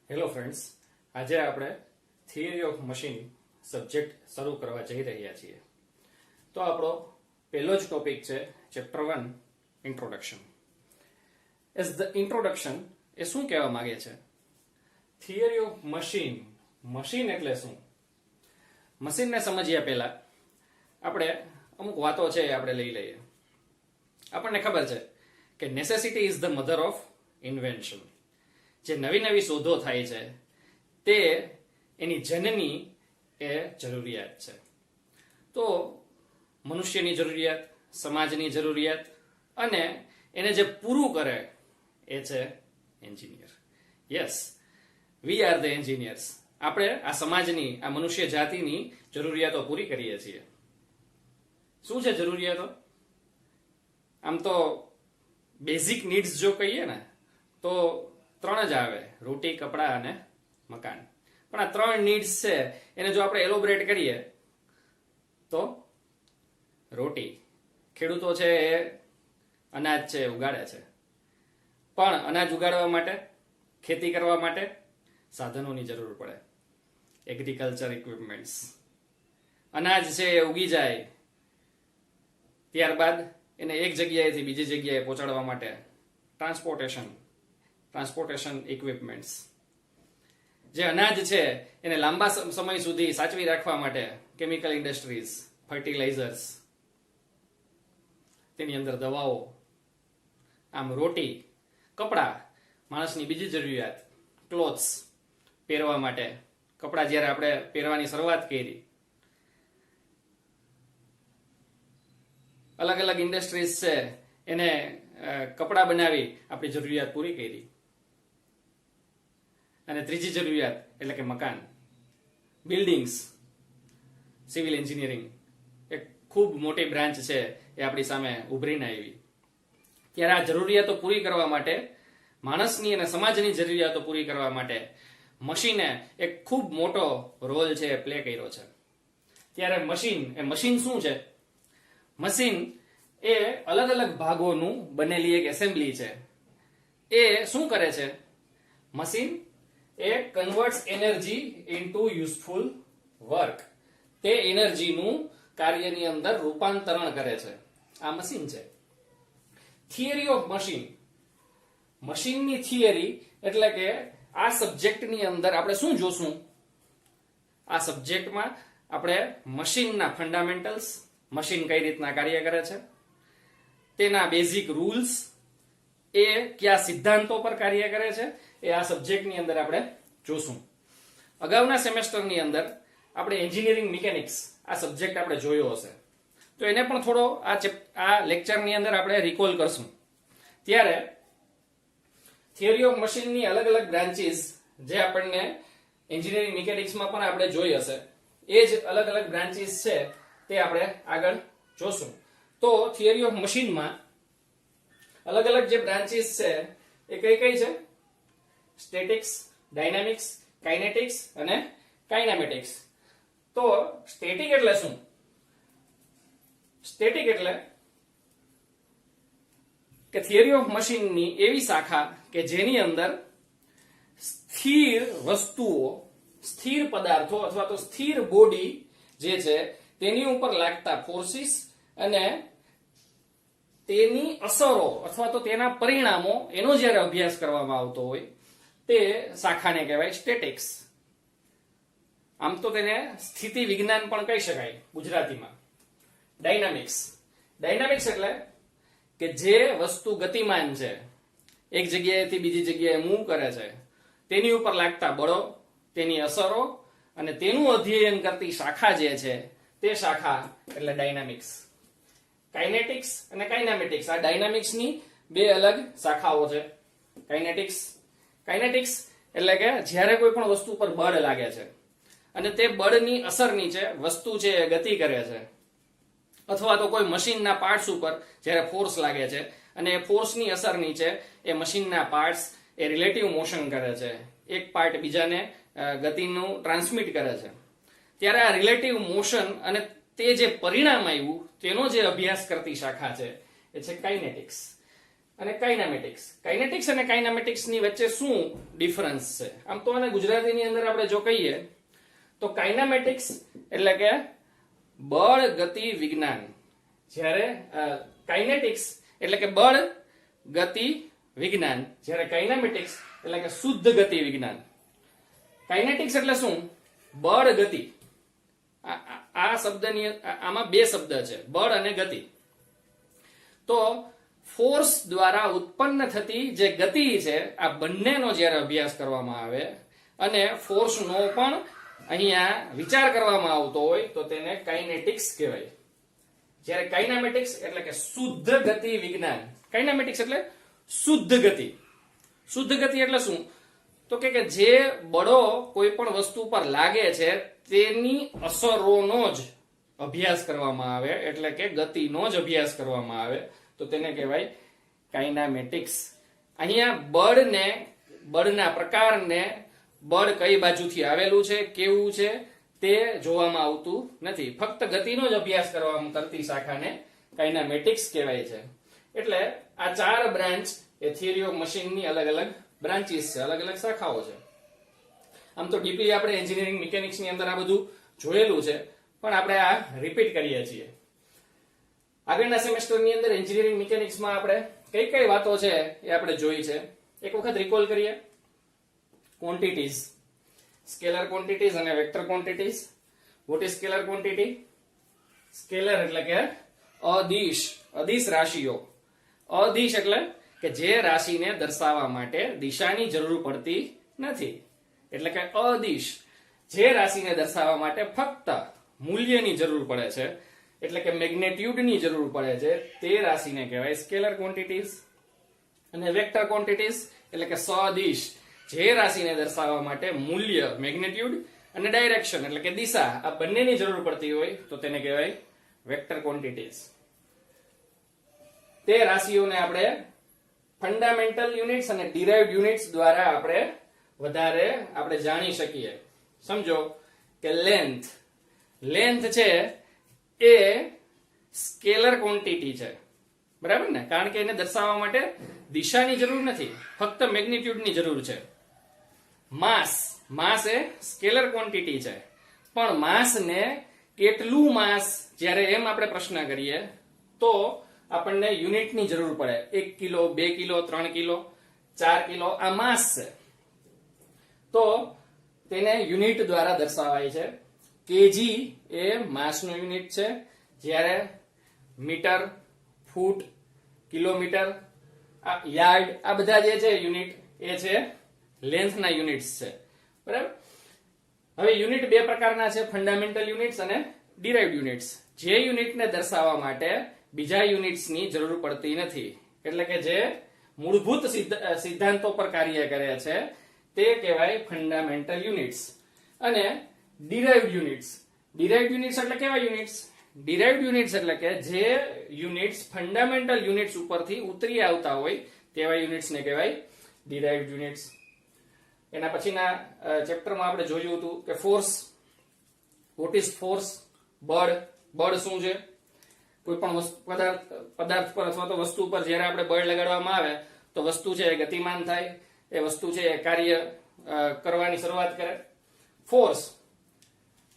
Hello friends, આજે આપણે theory of machine subject શરૂ કરવા જઈ રહ્યા છીએ. તો આપણો પહેલો જ ટોપિક છે chapter 1 introduction. As the introduction એ શું કહેવા માંગે છે? Theory of machine. મશીન એટલે શું? મશીનને સમજ્યા પહેલા આપણે અમુક વાતો છે આપણે લઈ લઈએ. આપણને ખબર છે કે necessity is the mother of invention. જે નવી નવી શોધો થાય છે તે એની જનની એ જરૂરિયાત છે. તો મનુષ્યની જરૂરિયાત, સમાજની જરૂરિયાત અને એને જે પૂરું કરે એ છે engineer. Yes, we are the engineers. આપણે આ સમાજની, આ મનુષ્ય જાતિની જરૂરિયાતો પૂરી કરીએ છીએ. શું છે જરૂરિયાતો? આમ તો બેઝિક નીડ્સ જો કહીએ ને તો 3 જ આવે: રોટી, કપડા અને મકાન. પણ આ 3 નીડ્સ છે એને જો આપણે એલોબરેટ કરીએ તો રોટી. ખેડૂતો છે એ અનાજ છે ઉગાડે છે, પણ અનાજ ઉગાડવા માટે, ખેતી કરવા માટે સાધનોની જરૂર પડે, એગ્રીકલ્ચર ઇક્વિપમેન્ટ્સ. અનાજ છે એ ઉગી જાય ત્યારબાદ એને એક જગ્યાએથી બીજી જગ્યાએ પહોંચાડવા માટે ટ્રાન્સપોર્ટેશન ઇક્વિપમેન્ટ્સ. જે અનાજ છે એને લાંબા સમય સુધી સાચવી રાખવા માટે કેમિકલ ઇન્ડસ્ટ્રીઝ, ફર્ટિલાઇઝર્સ, તેની અંદર દવાઓ. આમ રોટી, કપડા, માણસની બીજી જરૂરિયાત, ક્લોથ્સ, પહેરવા માટે કપડા. જ્યારે આપણે પહેરવાની શરૂઆત કરી, અલગ અલગ ઇન્ડસ્ટ્રીઝ છે એને કપડા બનાવી આપણી જરૂરિયાત પૂરી કરી. અને ત્રીજી જરૂરિયાત એટલે કે મકાન, બિલ્ડિંગ્સ. સિવિલ એન્જિનિયરિંગ એક ખૂબ મોટી બ્રાન્ચ છે એ આપણી સામે ઉભરીને આવી. ત્યારે આ જરૂરિયાતો પૂરી કરવા માટે, માણસની અને સમાજની જરૂરિયાતો પૂરી કરવા માટે મશીને એક ખૂબ મોટો રોલ છે પ્લે કર્યો છે. ત્યારે મશીન શું છે? મશીન એ અલગ અલગ ભાગોનું બનેલી એક એસેમ્બલી છે. એ શું કરે છે? મશીન એ converts energy into useful work. તે એનર્જીનું કાર્યની અંદર રૂપાંતરણ કરે છે. આ મશીન છે. Theory of machine. મશીનની થિયરી એટલે કે આ સબ્જેક્ટની અંદર આપણે શું જોશું? આ સબ્જેક્ટમાં આપણે મશીનના ફંડામેન્ટલ્સ, મશીન કઈ રીતના કાર્ય કરે છે, તેના બેઝિક રૂલ્સ, એ કયા સિદ્ધાંતો પર કાર્ય કરે છે, એ આ સબ્જેક્ટની અંદર આપણે જોશું. અગાઉના સેમેસ્ટરની અંદર આપણે એન્જિનિયરિંગ મિકેનિક્સ આ સબ્જેક્ટ આપણે જોયો હશે, તો એને પણ થોડો આ લેક્ચરની અંદર આપણે રિકોલ કરશું. ત્યારે થિયરી ઓફ મશીનની અલગ અલગ બ્રાન્ચીસ જે આપણને એન્જિનિયરિંગ મિકેનિક્સમાં પણ આપણે જોઈ હશે, એ જ અલગ અલગ બ્રાન્ચીસ છે તે આપણે આગળ જોશું. તો થિયરી ઓફ મશીનમાં અલગ અલગ જે બ્રાન્ચીસ છે એ કઈ કઈ છે? સ્ટેટિક્સ, ડાયનામિક્સ, કાઇનેટિક્સ અને કાઇનેમેટિક્સ. તો સ્ટેટિક એટલે શું? સ્ટેટિક એટલે કે થિયરી ઓફ મશીનની એવી શાખા કે જેની અંદર સ્થિર વસ્તુઓ, સ્થિર પદાર્થો અથવા તો સ્થિર બોડી જે છે તેની ઉપર લાગતા ફોર્સિસ અને તેની અસરો અથવા તો તેના પરિણામો, એનો જ્યારે અભ્યાસ કરવામાં આવતો હોય તે શાખાને કહેવાય સ્ટેટિક્સ. આમ તો તેને સ્થિતિ વિજ્ઞાન પણ કહી શકાય ગુજરાતીમાં. ડાયનામિક્સ એટલે કે જે વસ્તુ ગતિમાન છે, એક જગ્યાએથી બીજી જગ્યાએ મૂવ કરે છે, તેની ઉપર લાગતા બળો, તેની અસરો અને તેનું અધ્યયન કરતી શાખા જે છે તે શાખા એટલે ડાયનામિક્સ. કાઇનેટિક્સ અને કાઇનેમેટિક્સ, આ ડાયનામિક્સની બે અલગ શાખાઓ છે. કાઇનેટિક્સ એટલે કે જ્યારે કોઈ પણ વસ્તુ પર બળ લાગે છે અને તે બળની અસર નીચે વસ્તુ છે એ ગતિ કરે છે, અથવા તો કોઈ મશીનના પાર્ટ્સ ઉપર જ્યારે ફોર્સ લાગે છે અને એ ફોર્સની અસર નીચે એ મશીનના પાર્ટ્સ એ રિલેટિવ મોશન કરે છે, એક પાર્ટ બીજાને ગતિનું ટ્રાન્સમિટ કરે છે. ત્યારે આ રિલેટિવ મોશન અને તે જે પરિણામ આવ્યું તેનો જે અભ્યાસ કરતી શાખા છે એ છે કાઇનેટિક્સ. અને કાઇનેમેટિક્સ. કાઇનેટિક્સ અને કાઇનેમેટિક્સ ની વચ્ચે શું ડિફરન્સ છે? આમ તો આને ગુજરાતીની અંદર આપણે જો કહીએ તો કાઇનેમેટિક્સ એટલે કે બળ ગતિ વિજ્ઞાન, જ્યારે કાઇનેટિક્સ એટલે કે બળ ગતિ વિજ્ઞાન, જ્યારે કાઇનેમેટિક્સ એટલે કે શુદ્ધ ગતિ વિજ્ઞાન. કાઇનેટિક્સ એટલે શું? બળ ગતિ. આ શબ્દની આમાં બે શબ્દ છે, બળ અને ગતિ. તો ફોર્સ દ્વારા ઉત્પન્ન થતી જે ગતિ છે આ બંનેનો જ્યારે અભ્યાસ કરવામાં આવે અને ફોર્સનો પણ અહીંયા વિચાર કરવામાં આવતો હોય તો તેને કાઇનેટિક્સ કહેવાય. જ્યારે કાઇનેમેટિક્સ એટલે કે શુદ્ધ ગતિ વિજ્ઞાન. કાઇનેમેટિક્સ એટલે શુદ્ધ ગતિ. શુદ્ધ ગતિ એટલે શું? તો કે જે બળો કોઈ પણ વસ્તુ પર લાગે છે તેની અસરોનો જ અભ્યાસ કરવામાં આવે, એટલે કે ગતિનો જ અભ્યાસ કરવામાં આવે તો તેને કહેવાય કાઇનેમેટિક્સ. અહીંયા બળના પ્રકારને, બળ કઈ બાજુથી આવેલું છે, કેવું છે તે જોવામાં આવતું નથી. ફક્ત ગતિનો જ અભ્યાસ કરતી શાખાને કાઇનેમેટિક્સ કહેવાય છે. એટલે આ ચાર બ્રાન્ચ એ થિયરી ઓફ મશીનની અલગ અલગ બ્રાન્ચીસ છે, અલગ અલગ શાખાઓ છે. આમ તો ડીપલી આપણે એન્જિનિયરિંગ મિકેનિક્સની અંદર આ બધું જોયેલું છે, પણ આપણે આ રિપીટ કરીએ છીએ. આગળના સેમેસ્ટરની અંદર એન્જિનિયરિંગ મિકેનિક્સમાં આપણે કઈ કઈ વાતો છે એ આપણે જોઈ છે. એક વખત રિકોલ કરીએ. ક્વોન્ટિટીઝ, સ્કેલર ક્વોન્ટિટીઝ અને vector quantities. What is scalar quantity? Scalar એટલે કે અદિશ રાશિઓ. અદિશ એટલે કે જે રાશિને દર્શાવવા માટે દિશાની જરૂર પડતી નથી, એટલે કે અદિશ. જે રાશિને દર્શાવવા માટે ફક્ત મૂલ્યની જરૂર પડે છે, એટલે કે મેગ્નેટ્યુડની જરૂર પડે છે, તે રાશિને કહેવાય સ્કેલર ક્વોન્ટિટીઝ. અને વેક્ટર ક્વોન્ટિટીઝ એટલે કે સદિશ. જે રાશિને દર્શાવવા માટે મૂલ્ય, મેગ્નેટ્યુડ અને ડાયરેક્શન એટલે કે દિશા, આ બંનેની જરૂર પડતી હોય તો તેને કહેવાય વેક્ટર ક્વોન્ટિટીઝ. તે રાશિઓને આપણે ફંડામેન્ટલ યુનિટ્સ અને ડિરાઇવ્ડ યુનિટ્સ દ્વારા આપણે જાણી શકીએ. સમજો કે લેન્થ છે એ સ્કેલર ક્વોન્ટિટી છે, બરાબર ને? કારણ કે એને દર્શાવવા માટે દિશાની જરૂર નથી, ફક્ત મેગ્નિટ્યુડની જરૂર છે. માસ એ સ્કેલર ક્વોન્ટિટી છે, પણ માસને કેટલું માસ, જ્યારે એમ આપણે પ્રશ્ન કરીએ તો આપણને યુનિટની જરૂર પડે. 1 કિલો, 2 કિલો, 3 કિલો, 4 કિલો, આ માસ છે. તો તેને યુનિટ દ્વારા દર્શાવાય છે. કેજી એ માસનો યુનિટ છે, જ્યારે મીટર, ફૂટ, કિલોમીટર, યાર્ડ, આ બધા જે છે યુનિટ એ છે લેન્થના યુનિટ્સ છે, બરાબર? હવે યુનિટ બે પ્રકારના છે, ફંડામેન્ટલ યુનિટ્સ અને ડિરાઇવ્ડ યુનિટ્સ. જે યુનિટને દર્શાવવા માટે બીજા યુનિટ્સની જરૂર પડતી નથી, એટલે કે જે મૂળભૂત સિદ્ધાંતો પર કાર્ય કરે છે તે કહેવાય ફંડામેન્ટલ યુનિટ્સ. અને ડિરાઇવ્ડ યુનિટ્સ. ડિરાઇવ્ડ યુનિટ્સ એટલે કેવા યુનિટ્સ? ડિરાઇવ્ડ યુનિટ્સ એટલે કે જે યુનિટ્સ ફંડામેન્ટલ યુનિટ્સ ઉપરથી ઉતરી આવતા હોય તેવા યુનિટ્સને કહેવાય ડિરાઇવ્ડ યુનિટ્સ. એના પછીના ચેપ્ટરમાં આપણે જોયું હતું કે ફોર્સ. What is force? બળ શું છે? કોઈ પણ પદાર્થ પર અથવા તો વસ્તુ પર જ્યારે આપણે બળ લગાડવામાં આવે તો વસ્તુ છે એ ગતિમાન થાય, એ વસ્તુ છે એ કાર્ય કરવાની શરૂઆત કરે. ફોર્સ,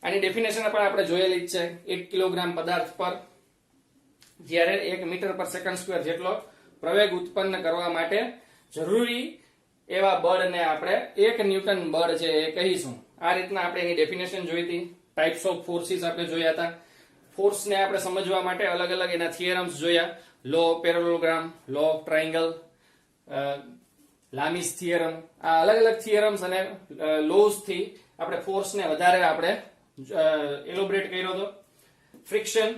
આની ડેફિનેશન પણ આપણે જોયેલી જ છે. 1 કિલોગ્રામ પદાર્થ પર જ્યારે 1 મીટર પર સેકન્ડ સ્ક્વેર જેટલો પ્રવેગ ઉત્પન્ન કરવા માટે જરૂરી એવા બળને આપણે 1 ન્યૂટન બળ છે એ કહીશું. આ રીતના આપણે એની ડેફિનેશન જોઈ હતી. ટાઇપ્સ ઓફ ફોર્સિસ આપણે જોયા હતા. ફોર્સને આપણે સમજવા માટે અલગ અલગ એના થિયરમ્સ જોયા. Law of parallelogram, law of triangle, Lami's theorem. આ અલગ અલગ થિયરમ્સ અને લોઝ થી આપણે ફોર્સને વધારે આપણે એલોબરેટ કર્યો હતો. ફ્રિક્શન,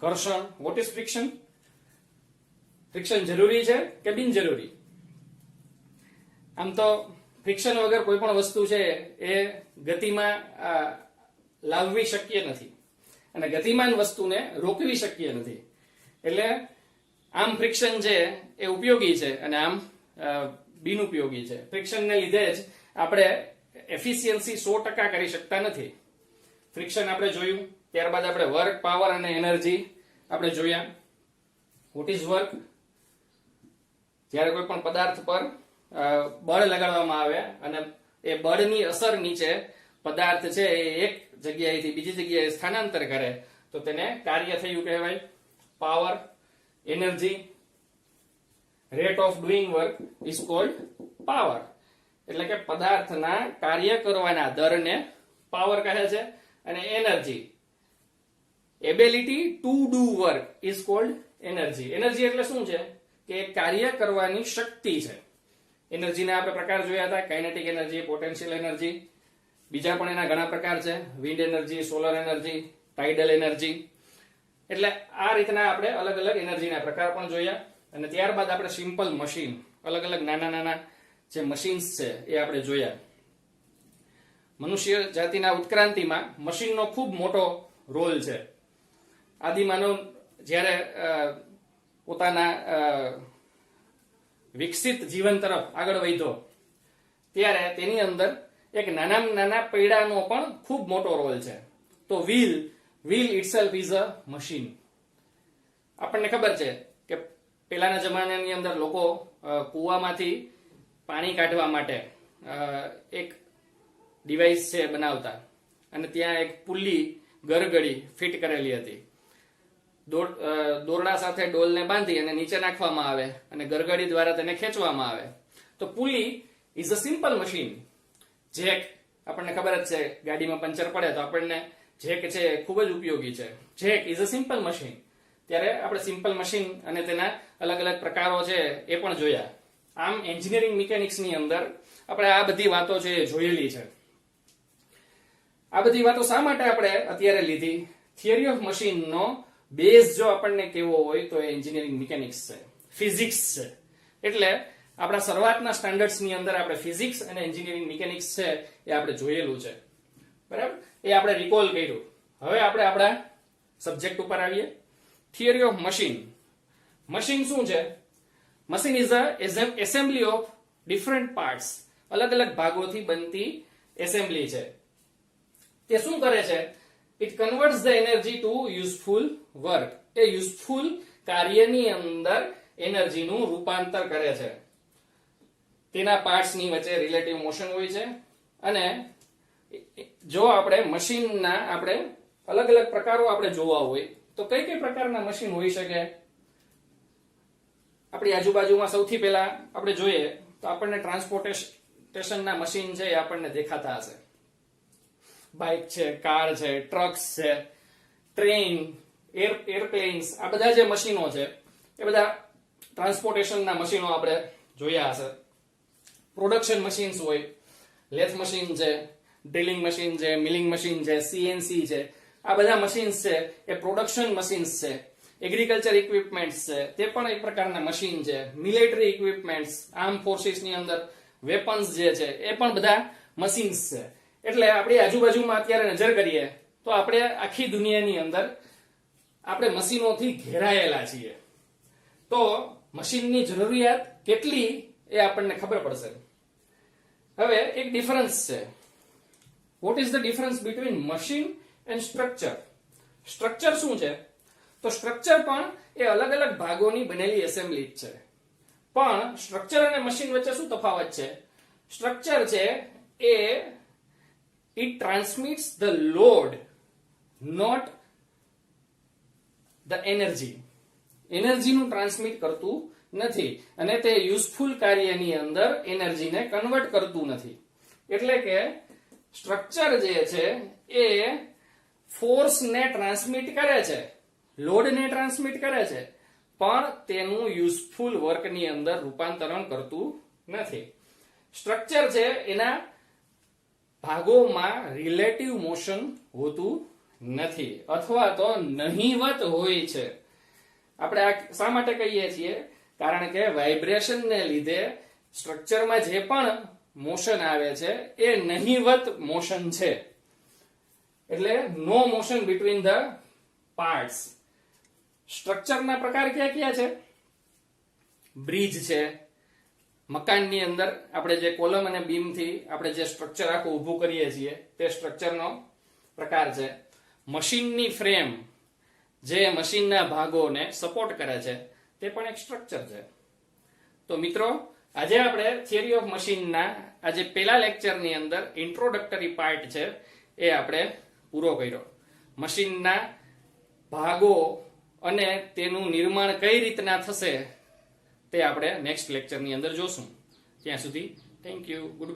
ઘર્ષણ. What is friction? ફ્રિક્શન જરૂરી છે કે બિનજરૂરી? આમ તો ફ્રિક્શન વગર કોઈ પણ વસ્તુ છે એ ગતિમાં લાવવી શક્ય નથી અને ગતિમાન વસ્તુને રોકવી શક્ય નથી. એટલે આમ ફ્રિક્શન છે એ ઉપયોગી છે અને આમ બિનઉપયોગી છે. ફ્રિક્શનને લીધે જ આપણે એફિશિયન્સી 100% કરી શકતા નથી. ફ્રિક્શન આપણે જોયું. ત્યારબાદ આપણે વર્ક, પાવર અને એનર્જી આપણે જોયા. What is work? જ્યારે કોઈ પણ પદાર્થ પર બળ લગાડવામાં આવે અને એ બળની અસર નીચે પદાર્થ છે એ એક જગ્યાએથી બીજી જગ્યાએ સ્થાનાંતર કરે તો તેને કાર્ય થયું કહેવાય. Power, energy, rate of doing work is called power. એટલે કે પદાર્થના કાર્ય કરવાના દરને પાવર કહે છે. અને energy, ability to do work is called energy. Energy એટલે શું છે કે કાર્ય કરવાની શક્તિ છે. એનર્જીના આપણે પ્રકાર જોયા હતા, કાઇનેટિક એનર્જી, પોટેન્શિયલ એનર્જી. બીજા પણ એના ઘણા પ્રકાર છે, wind energy, solar energy, tidal energy. એટલે આ રીતના આપણે અલગ અલગ એનર્જીના પ્રકાર પણ જોયા. અને ત્યારબાદ આપણે સિમ્પલ મશીન, અલગ અલગ નાના નાના જે મશીન્સ છે એ આપણે જોયા. મનુષ્ય જાતિના ઉત્ક્રાંતિમાં મશીનનો ખૂબ મોટો રોલ છે. આદિમાનવ જ્યારે પોતાના વિકસિત જીવન તરફ આગળ વધ્યો ત્યારે તેની અંદર એક નાનામાં નાના પૈડાનો પણ ખૂબ મોટો રોલ છે. તો wheel itself is a machine. આપણને ખબર છે કે પહેલાના જમાનાની અંદર લોકો કૂવામાંથી પાણી કાઢવા માટે એક ડિવાઇસ છે બનાવતા અને ત્યાં એક પુલ્લી ગરગડી ફિટ કરેલી હતી. દોરડા સાથે ડોલને બાંધી અને નીચે નાખવામાં આવે અને ગરગડી દ્વારા તેને ખેંચવામાં આવે. તો pulley is a simple machine. Jack આપણને ખબર જ છે, ગાડીમાં પંચર પડે તો આપણને જેક છે ખૂબ જ ઉપયોગી છે. Jack is a simple machine. ત્યારે આપણે સિમ્પલ મશીન અને તેના અલગ અલગ પ્રકારો છે એ પણ જોયા. આમ એન્જિનિયરિંગ મિકેનિક્સની અંદર આપણે આ બધી વાતો છે એ જોયેલી છે. આ બધી વાતો શા માટે આપણે અત્યારે લીધી? થિયરી ઓફ મશીનનો બેઝ જો આપણને કેવો હોય તો એ એન્જિનિયરિંગ મિકેનિક્સ છે, ફિઝિક્સ છે. એટલે આપણા શરૂઆતના સ્ટાન્ડર્ડ્સની અંદર આપણે ફિઝિક્સ અને એન્જિનિયરિંગ મિકેનિક્સ છે એ આપણે જોયેલું છે. બરાબર? એ આપણે રિકોલ કર્યું. હવે આપણે આપણા સબ્જેક્ટ ઉપર આવીએ. Theory of machine. મશીન શું છે? Machine is a assembly of different parts. અલગ અલગ ભાગોથી બનતી એસેમ્બલી છે. તે શું કરે છે? It converts the energy to useful work. એ યુઝફુલ કાર્યની અંદર એનર્જીનું રૂપાંતર કરે છે. તેના પાર્ટ્સની વચ્ચે રિલેટિવ મોશન હોય છે. અને જો આપણે મશીનના આપણે અલગ અલગ પ્રકારો આપણે જોવા હોય તો કઈ કઈ પ્રકારના મશીન હોઈ શકે? આપણી આજુબાજુમાં સૌથી પહેલા આપણે જોઈએ તો આપણને ટ્રાન્સપોર્ટેશનના મશીન છે એ આપણને દેખાતા હશે. બાઇક છે, કાર છે, ટ્રક્સ છે, ટ્રેન, એરપ્લેન્સ, આ બધા જે મશીનો છે એ બધા ટ્રાન્સપોર્ટેશનના મશીનો આપણે જોયા હશે. પ્રોડક્શન મશીન્સ હોય, લેથ મશીન છે, ડ્રિલિંગ મશીન છે, મિલિંગ મશીન છે, સીએનસી છે. આ બધા મશીન્સ છે એ પ્રોડક્શન મશીન્સ છે. એગ્રીકલ્ચર ઇક્વિપમેન્ટ્સ છે તે પણ એક પ્રકારના મશીન છે. મિલિટરી ઇક્વિપમેન્ટ્સ, આર્મ ફોર્સિસની અંદર વેપન્સ જે છે એ પણ બધા મશીન્સ છે. એટલે આપણી આજુબાજુમાં અત્યારે નજર કરીએ તો આપણે આખી દુનિયાની અંદર આપણે મશીનોથી ઘેરાયેલા છીએ. તો મશીનની જરૂરિયાત કેટલી એ આપણને ખબર પડશે. હવે એક ડિફરન્સ છે. What is the difference between machine and structure? Structure શું છે? તો સ્ટ્રક્ચર પણ એ અલગ અલગ ભાગોની બનેલી એસેમ્બલી છે. પણ સ્ટ્રક્ચર અને મશીન વચ્ચે શું તફાવત છે? સ્ટ્રક્ચર છે એ it transmits the load, not the energy. એનર્જીનું ટ્રાન્સમિટ કરતું નથી અને તે યુઝફુલ કાર્યની અંદર એનર્જીને કન્વર્ટ કરતું નથી. એટલે કે સ્ટ્રક્ચર જે છે એ ફોર્સને ટ્રાન્સમિટ કરે છે, લોડને ટ્રાન્સમિટ કરે છે, પણ તેનું યુઝફુલ વર્કની અંદર રૂપાંતરણ કરતું નથી. સ્ટ્રક્ચર છે એના ભાગોમાં રિલેટિવ મોશન હોતું નથી અથવા તો નહિવત હોય છે. આપણે આ શા માટે કહીએ છીએ? કારણ કે વાઇબ્રેશનને લીધે સ્ટ્રક્ચરમાં જે પણ મોશન આવે છે એ નહિવત મોશન છે. એટલે નો મોશન બિટવીન ધ પાર્ટ્સ. સ્ટ્રક્ચરના પ્રકાર કયા કયા છે? બ્રિજ છે. મકાનની અંદર આપણે જે કોલમ અને બીમથી આપણે જે સ્ટ્રક્ચર આખું ઊભું કરીએ છીએ તે સ્ટ્રક્ચરનો પ્રકાર છે. મશીનની ફ્રેમ જે મશીનના ભાગોને સપોર્ટ કરે છે તે પણ એક સ્ટ્રક્ચર છે. તો મિત્રો આજે આપણે થિયરી ઓફ મશીનના આજે પહેલા લેક્ચરની અંદર ઇન્ટ્રોડક્ટરી પાર્ટ છે એ આપણે પૂરો કર્યો. મશીનના ભાગો અને તેનું નિર્માણ કઈ રીતના થશે તે આપણે નેક્સ્ટ લેક્ચરની અંદર જોશું. ત્યાં સુધી થેન્ક યુ. ગુડ